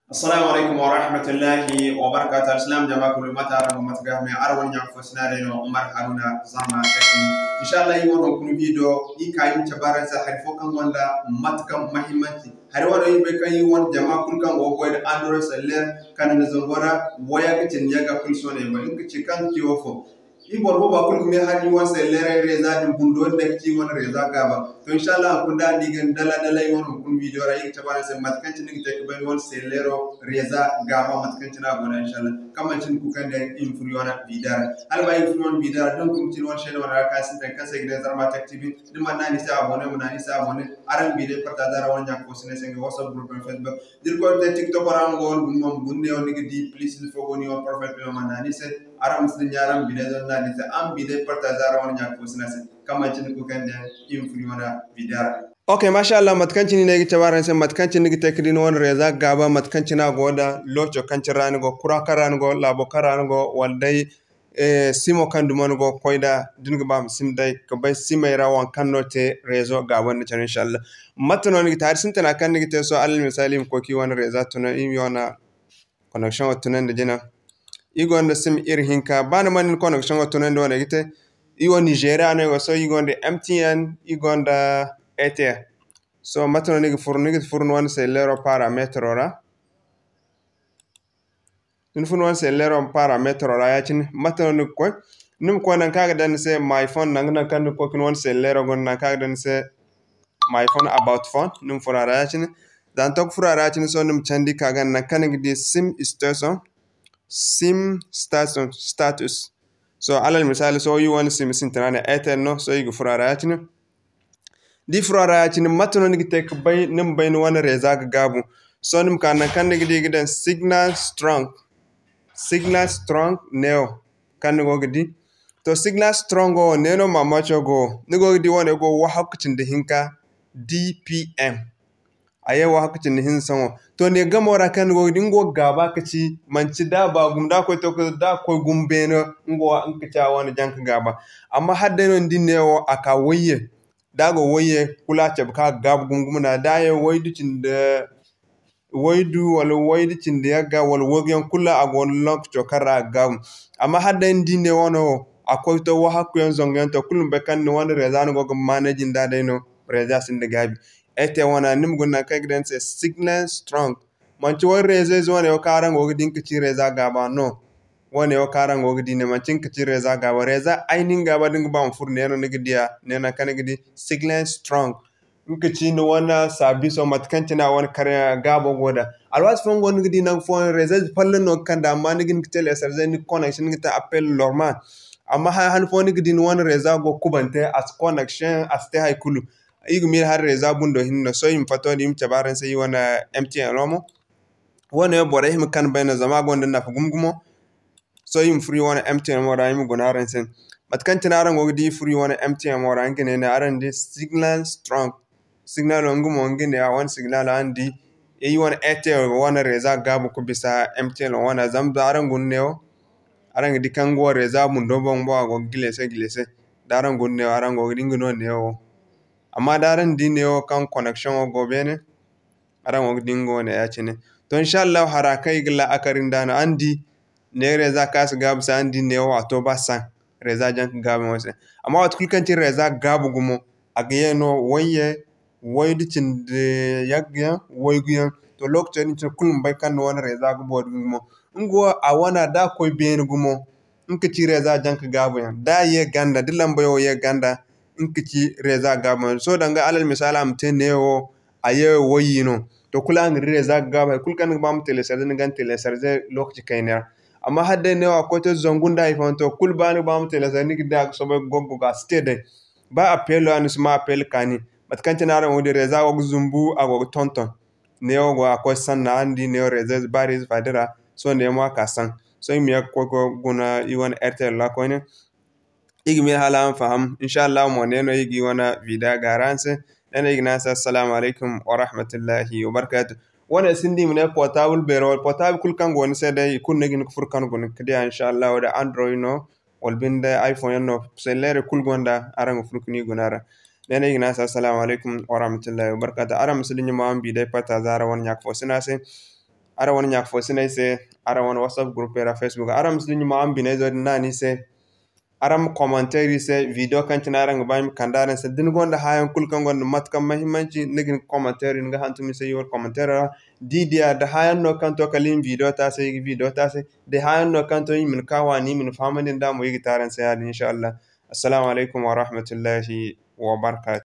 السلام عليكم ورحمة الله وبركاته. السلام جماعة كل ما تعرف وما تقام أروان يعرف سنارين وعمر هارونا زارما تكني إن شاء الله يوم نكون فيديو يكاين تبارك زهر فوكم وندا ماتكم مهمتي هروان يبقى يوم جماعة كل كم وقوي أندروس الليل كان نزورا ويا كتير يجا كل سنة وإنك تكان كيوفو ibor bo ba kul me hani won se lere reza dum bundo nek ci won reza gaba to inshallah kun da digen dala won kun video ra yik tabana se matkan ci nik tek ben won se lero reza gaba matkan ci na gona inshallah kama cin ku kan da influona bidara alba influon bidara don kun ci won shede won ra kasi tan kase gida Zarma tv dum nani sa abone mun nani sa abone aran bide parta dara won yak ko sene senga whatsapp group en facebook dir ko te tiktok ran gol bun mom bunne on nigi di please il faut goni on prophet be man nani se aram sin yaram bide don nani se am bide parta dara won yak ko sene se kama cin ku kan da influona bidara. Okay, mashallah matkanci ni negi tabaran se matkanci nigi tekrin won reza gaba matkanci na goda locho kanci ranigo kura karanigo labo karanigo waldai simo kandu manugo koida dinga bam simdai ko bay simayra wan kannote réseau gaba ne tan inshallah matno nigi tar sintana kan nigi te so alal misali ko ki won réseau tuna im yona connection tunan de jina igonda sim irhinka bana man connection tunan do ne gite iwo Nigeria ne go so igonda MTN igonda Airtel so matno nigi furno wan se lero parametre ora fun wan se lero parametre ora yacin matno nigi ko num ko nan kaga dan se my phone nan nan kan ko kin wan se lero gon nan kaga dan se my phone about phone num furara yacin dan tok furara yacin so num chandi kaga nan kan di sim status so alal misali so you wan sim sintrana Airtel no so yigu furara yacin di furara yacin matno nigi tek bay num bay no wan reza gabu so num kan kan nigi gidan signal strong neo kan go gidi to signal strong go neno mamacho go nigo gidi wone go wa hakucin da hinka dpm aye wa hakucin da hin sango to ne gamora kan go gidi ngo gaba kaci manci da ba gumda ko to da ko gumbe no ngo an kaca wani janka gaba amma hadde non dinnewo aka waye dago waye kula ce ka gab gumgumna da ye wayducin da waydu wala waydu cinde yaga wala wogyan kula agon lok chokara gam amma hadda ndine wono akoy to wa hakku yon zongen to kulum be kan wona rezan go managing da deno reza sinde gabi ete wona nim gonna kagden se signal strong manci won reza zone o karango go dinka ci reza gaba no wone o karango go dine mancin ka ci reza gaba reza ainin gaba dinga ba furne no nigdiya nena kan gidi signal strong nke ci no wana sabi so matkanci na wani kare gabo goda alwas fon gon ngidi nan fon reses palle no kanda ma ni gin tele serze ni connection ngi ta appel normal amma han fon ngidi no wana reza go kubante as connection as te hay kulu igu mir har reza bundo hinno so yim fato dim tabaran sai wana MTN romo wana bore him kan bayna zama gonda na gumgumo so yim free wana MTN mo ra yim gonaran sen matkanci na ran go di free wana MTN mo ra ngene na aran di signal ongu mongine a wan signal andi e won Airtel wana reza gabu ko bisa MTN wana zamda aran gunneo aran di kango reza mun do bon bo go gilese daran gunneo aran go dingo neo amma daran dineo kan connection go bene aran go dingo ne yacine to inshallah haraka igla akarin dana andi ne reza kas gabu sa andi neo ato basan reza jank gabu mose amma wat kulkanti reza gabu gumo agayeno waye waydu cinde yagya wayguyan to lokacin cin kulum bai kan wani reza go bod gumo ngo a wana da koy ben gumo inka ci reza janka gabo yan da ye ganda dilan bayo ye ganda inka ci reza gabo so danga alal misala am teneo aye wayino to kula ngi reza gabo kul kan bam telesarze ngan telesarze lokacin kayna amma hadde ne wa ko to zongunda ifon to kul bani bam telesarze ni gida so be goggo ga stede ba appel an sma appel kani matkanci na ran wodi reza wo zumbu ago tonton neo go akoy sanna andi neo reza baris fadira so ne mo ka san so mi ko guna iwan Airtel la ko ne igi mi hala faham inshallah mo ne no igi wana vida garanse nana igi nasa assalamu alaikum wa rahmatullahi wa barakatuh wana sindi mu ne portable bero portable kul kan gon se dai kun ne gin ko furkan gon kidi inshallah wada android no wal binde iphone no se lere kul gonda arang furkuni gonara nene igna assalamu alaikum wa rahmatullahi wa barakatuh ara musulunyi ma ambi dai pata zara wan yak fo sinase ara wani nyak fo sinay se ara wani WhatsApp group era Facebook aram su nyuma am binay zo nani se aram commentaire se video kan tina arang baym kandaran se din gonda hayan kul kan gonda mat kam mahimmanci nigin commentaire nga hantumi se yor commentaire dia da hayan no kan to kalim video ta se de hayan no kan to min kawani min famani da mo yigi taran se insha Allah assalamu alaikum wa rahmatullahi wa barakatuh